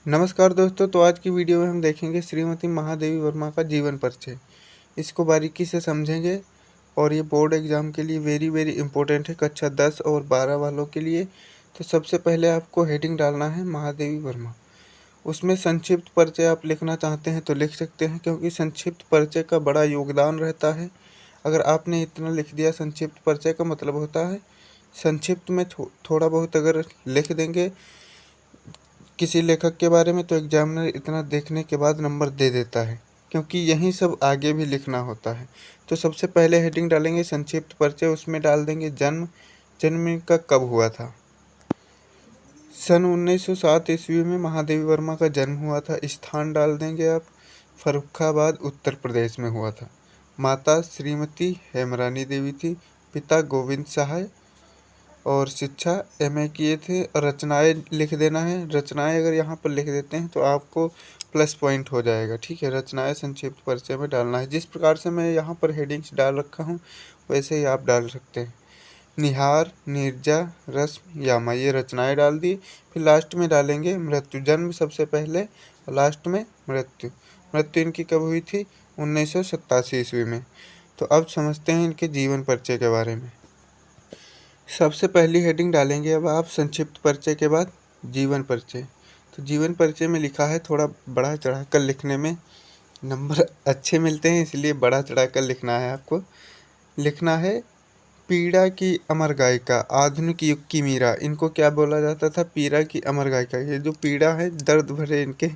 नमस्कार दोस्तों। तो आज की वीडियो में हम देखेंगे श्रीमती महादेवी वर्मा का जीवन परिचय। इसको बारीकी से समझेंगे और ये बोर्ड एग्ज़ाम के लिए वेरी वेरी इंपॉर्टेंट है, कक्षा 10 और 12 वालों के लिए। तो सबसे पहले आपको हेडिंग डालना है महादेवी वर्मा। उसमें संक्षिप्त परिचय आप लिखना चाहते हैं तो लिख सकते हैं, क्योंकि संक्षिप्त परिचय का बड़ा योगदान रहता है। अगर आपने इतना लिख दिया संक्षिप्त परिचय का मतलब होता है संक्षिप्त में थोड़ा बहुत अगर लिख देंगे किसी लेखक के बारे में तो एग्जामिनर इतना देखने के बाद नंबर दे देता है, क्योंकि यही सब आगे भी लिखना होता है। तो सबसे पहले हेडिंग डालेंगे संक्षिप्त परिचय। उसमें डाल देंगे जन्म इनका कब हुआ था। सन 1907 ईस्वी में महादेवी वर्मा का जन्म हुआ था। स्थान डाल देंगे आप फर्रुखाबाद उत्तर प्रदेश में हुआ था। माता श्रीमती हेमरानी देवी थी। पिता गोविंद सहाय और शिक्षा एमए किए थे। और रचनाएं लिख देना है। रचनाएं अगर यहाँ पर लिख देते हैं तो आपको प्लस पॉइंट हो जाएगा। ठीक है, रचनाएं संक्षिप्त परिचय में डालना है। जिस प्रकार से मैं यहाँ पर हेडिंग्स डाल रखा हूँ वैसे ही आप डाल सकते हैं। निहार, नीरजा, रश्मि, यामा, ये रचनाएं डाल दी। फिर लास्ट में डालेंगे मृत्यु। जन्म सबसे पहले और लास्ट में मृत्यु। मृत्यु इनकी कब हुई थी? 1987 ईस्वी में। तो अब समझते हैं इनके जीवन परिचय के बारे में। सबसे पहली हेडिंग डालेंगे अब आप संक्षिप्त परिचय के बाद जीवन परिचय। तो जीवन परिचय में लिखा है, थोड़ा बड़ा चढ़ाकर लिखने में नंबर अच्छे मिलते हैं, इसलिए बड़ा चढ़ाकर लिखना है आपको। लिखना है पीड़ा की अमर गायिका, आधुनिक युग की मीरा। इनको क्या बोला जाता था? पीड़ा की अमर गायिका। ये जो पीड़ा है, दर्द भरे इनके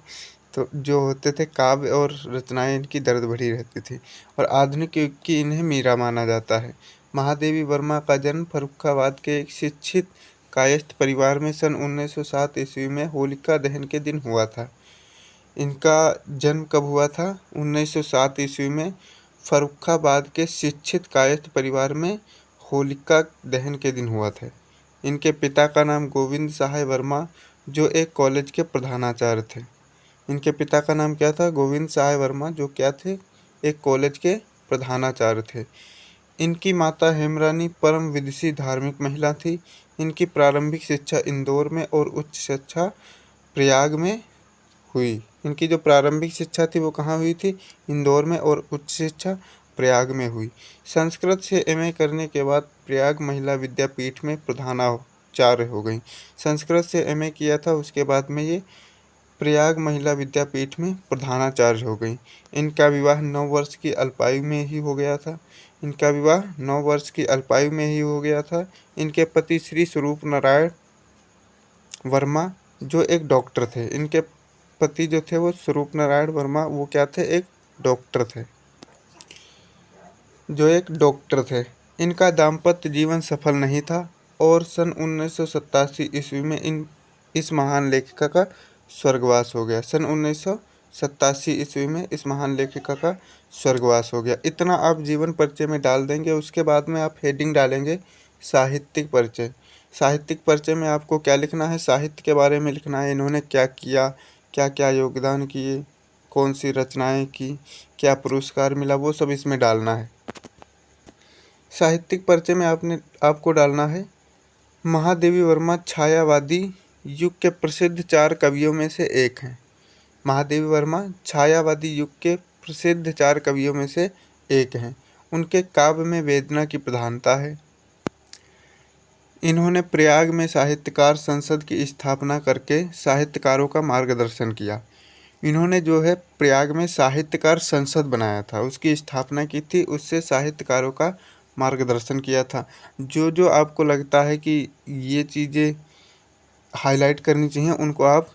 तो जो होते थे काव्य और रचनाएं इनकी दर्द भरी रहती थी। और आधुनिक युग की इन्हें मीरा माना जाता है। महादेवी वर्मा का जन्म फर्रुखाबाद के एक शिक्षित कायस्थ परिवार में सन 1907 ईस्वी में होलिका दहन के दिन हुआ था। इनका जन्म कब हुआ था? 1907 ईस्वी में फर्रुखाबाद के शिक्षित कायस्थ परिवार में होलिका दहन के दिन हुआ था। इनके पिता का नाम गोविंद सहाय वर्मा, जो एक कॉलेज के प्रधानाचार्य थे। इनके पिता का नाम क्या था? गोविंद सहाय वर्मा, जो क्या थे? एक कॉलेज के प्रधानाचार्य थे। इनकी माता हेमरानी परम विदुषी धार्मिक महिला थी। इनकी प्रारंभिक शिक्षा इंदौर में और उच्च शिक्षा प्रयाग में हुई। इनकी जो प्रारंभिक शिक्षा थी वो कहाँ हुई थी? इंदौर में। और उच्च शिक्षा प्रयाग में हुई। संस्कृत से एमए करने के बाद प्रयाग महिला विद्यापीठ में प्रधानाचार्य हो गई। संस्कृत से एमए किया था, उसके बाद में ये प्रयाग महिला विद्यापीठ में प्रधानाचार्य हो गई। इनका विवाह 9 वर्ष की अल्पायु में ही हो गया था। इनका विवाह 9 वर्ष की अल्पायु में ही हो गया था। इनके पति श्री स्वरूप नारायण वर्मा, जो एक डॉक्टर थे। इनके पति जो थे वो स्वरूप नारायण वर्मा, वो क्या थे? एक डॉक्टर थे, जो एक डॉक्टर थे। इनका दाम्पत्य जीवन सफल नहीं था और सन 1987 ईस्वी में इस महान लेखिका का स्वर्गवास हो गया। सन 1987 ईस्वी में इस महान लेखिका का स्वर्गवास हो गया। इतना आप जीवन परिचय में डाल देंगे। उसके बाद में आप हेडिंग डालेंगे साहित्यिक परिचय। साहित्यिक परिचय में आपको क्या लिखना है? साहित्य के बारे में लिखना है। इन्होंने क्या किया, क्या क्या योगदान किए, कौन सी रचनाएं की, क्या पुरस्कार मिला, वो सब इसमें डालना है। साहित्यिक परिचय में आपको डालना है महादेवी वर्मा छायावादी युग के प्रसिद्ध 4 कवियों में से एक हैं। महादेवी वर्मा छायावादी युग के प्रसिद्ध 4 कवियों में से एक हैं। उनके काव्य में वेदना की प्रधानता है। इन्होंने प्रयाग में साहित्यकार संसद की स्थापना करके साहित्यकारों का मार्गदर्शन किया। इन्होंने जो है प्रयाग में साहित्यकार संसद बनाया था, उसकी स्थापना की थी, उससे साहित्यकारों का मार्गदर्शन किया था। जो जो आपको लगता है कि ये चीज़ें हाईलाइट करनी चाहिए उनको आप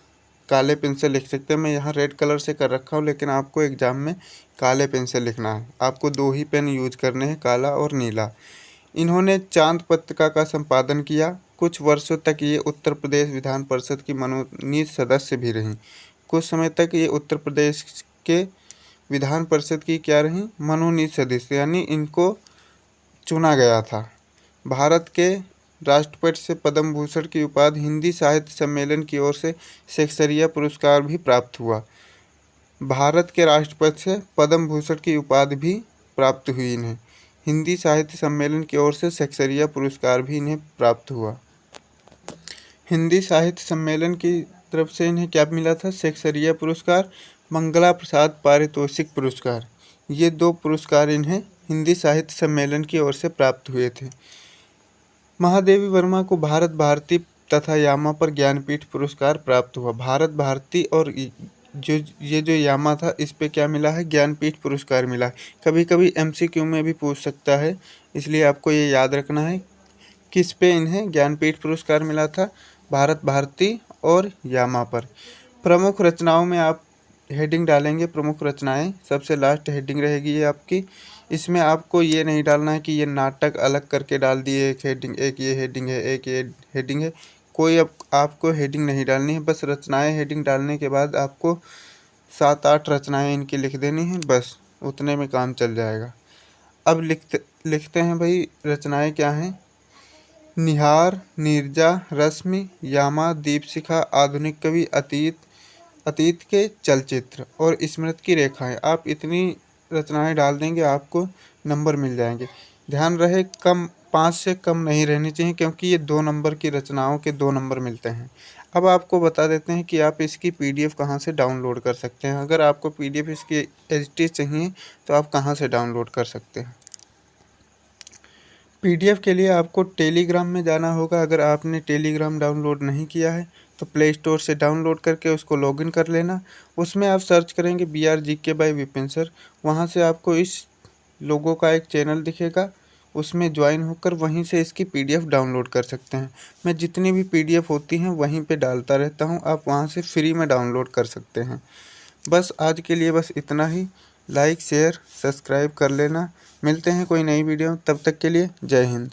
काले पेन से लिख सकते हैं। मैं यहाँ रेड कलर से कर रखा हूँ, लेकिन आपको एग्ज़ाम में काले पेन से लिखना है। आपको 2 ही पेन यूज करने हैं, काला और नीला। इन्होंने चांद पत्रिका का संपादन किया। कुछ वर्षों तक ये उत्तर प्रदेश विधान परिषद की मनोनीत सदस्य भी रहीं। कुछ समय तक ये उत्तर प्रदेश के विधान परिषद की क्या रहीं? मनोनीत सदस्य, यानी इनको चुना गया था। भारत के राष्ट्रपति से पद्म भूषण की उपाधि, हिंदी साहित्य सम्मेलन की ओर से शेक्सपियर पुरस्कार भी प्राप्त हुआ। भारत के राष्ट्रपति से पद्म भूषण की उपाधि भी प्राप्त हुई इन्हें। हिंदी साहित्य सम्मेलन की ओर से शेक्सपियर पुरस्कार भी इन्हें प्राप्त हुआ। हिंदी साहित्य सम्मेलन की तरफ से इन्हें क्या मिला था, सेक्सरिया पुरस्कार, मंगला प्रसाद पारितोषिक पुरस्कार। ये 2 पुरस्कार इन्हें हिंदी साहित्य सम्मेलन की ओर से प्राप्त हुए थे। महादेवी वर्मा को भारत भारती तथा यामा पर ज्ञानपीठ पुरस्कार प्राप्त हुआ। भारत भारती और जो यामा था, इस पे क्या मिला है, ज्ञानपीठ पुरस्कार मिला है। कभी कभी MCQ में भी पूछ सकता है, इसलिए आपको ये याद रखना है किस पे इन्हें ज्ञानपीठ पुरस्कार मिला था, भारत भारती और यामा पर। प्रमुख रचनाओं में आप हेडिंग डालेंगे, प्रमुख रचनाएं, सबसे लास्ट हेडिंग रहेगी ये आपकी। इसमें आपको ये नहीं डालना है कि ये नाटक अलग करके डाल दिए, एक हेडिंग, एक ये हेडिंग है, एक ये हेडिंग है, कोई अब आपको हेडिंग नहीं डालनी है। बस रचनाएं हेडिंग डालने के बाद आपको 7-8 रचनाएं इनकी लिख देनी है, बस उतने में काम चल जाएगा। अब लिखते हैं भाई, रचनाएं क्या हैं। निहार, नीरजा, रश्मि, यामा, दीपशिखा, आधुनिक कवि, अतीत के चलचित्र और स्मृति की रेखाएं। आप इतनी रचनाएं डाल देंगे, आपको नंबर मिल जाएंगे। ध्यान रहे, 5 से कम नहीं रहनी चाहिए, क्योंकि ये 2 नंबर की रचनाओं के 2 नंबर मिलते हैं। अब आपको बता देते हैं कि आप इसकी PDF कहाँ से डाउनलोड कर सकते हैं। अगर आपको PDF इसकी एडिट चाहिए तो आप कहाँ से डाउनलोड कर सकते हैं। PDF के लिए आपको टेलीग्राम में जाना होगा। अगर आपने टेलीग्राम डाउनलोड नहीं किया है तो प्ले स्टोर से डाउनलोड करके उसको लॉगिन कर लेना। उसमें आप सर्च करेंगे BRGK बाय विपिन सर, वहाँ से आपको इस लोगों का एक चैनल दिखेगा, उसमें ज्वाइन होकर वहीं से इसकी PDF डाउनलोड कर सकते हैं। मैं जितनी भी PDF होती हैं वहीं पे डालता रहता हूँ, आप वहाँ से फ्री में डाउनलोड कर सकते हैं। बस आज के लिए बस इतना ही। लाइक शेयर सब्सक्राइब कर लेना। मिलते हैं कोई नई वीडियो, तब तक के लिए जय हिंद।